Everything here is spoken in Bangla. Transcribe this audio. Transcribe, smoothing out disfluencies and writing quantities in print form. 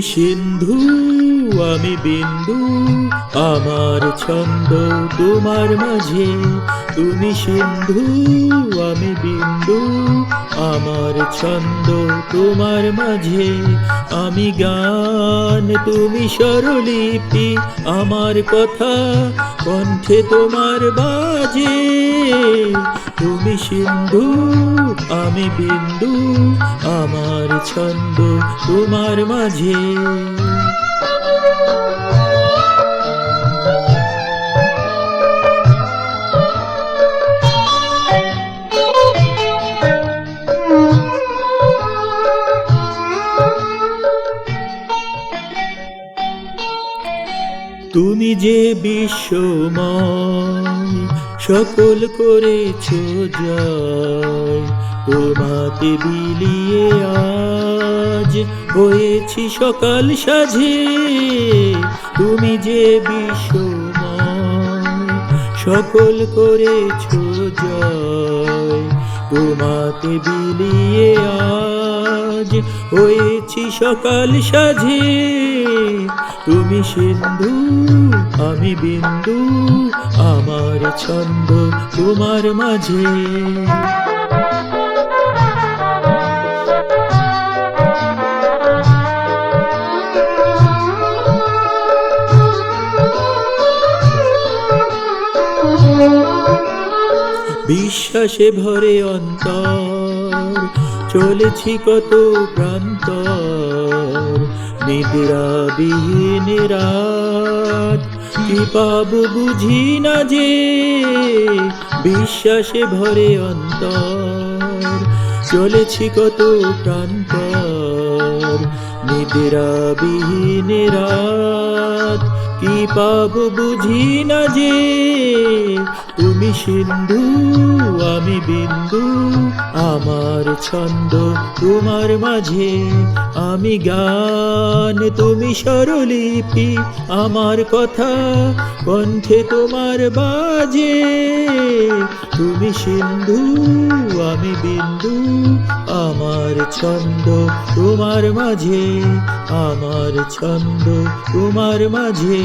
সিন্ধু আমি বিন্দু, আমার ছন্দ তোমার মাঝে। তুমি সিন্ধু আমি বিন্দু, আমার ছন্দ তোমার মাঝে। আমি গান তুমি স্বরলিপি, আমার কথা কণ্ঠে তোমার বাজে। তুমি সিন্ধু আমি বিন্দু, আমার ছন্দ তোমার মাঝে। তুমি যে বিশ্বময়, সকল করেছ জয়। তোমাতে বিলিয়ে আজ হয়েছি সকাল সাজে। তুমি যে বিশ্বময়, সকল করেছ জয়। তোমাতে বিলিয়ে আজ হয়েছি সকাল সাজে। তুমি সিন্ধু আমি বিন্দু, আমার ছন্দ তোমার মাঝে। বিশ্বাসে ভরে অন্তর, চলেছি কত প্রান্তর। নিদ্রাবিহীন রাত কি পাবো বুঝি না যে। বিশ্বাসে ভরে অন্তর, চলেছি কত প্রান্তর। নিদ্রাবিহীন রাত কি পাবো বুঝি না যে। তুমি সিন্ধু আমি বিন্দু, আমার ছন্দ তোমার মাঝে। আমি গান তুমি স্বরলিপি, আমার কথা কণ্ঠে তোমার বাজে। তুমি সিন্ধু আমি বিন্দু, আমার ছন্দ তোমার মাঝে। আমার ছন্দ তোমার মাঝে।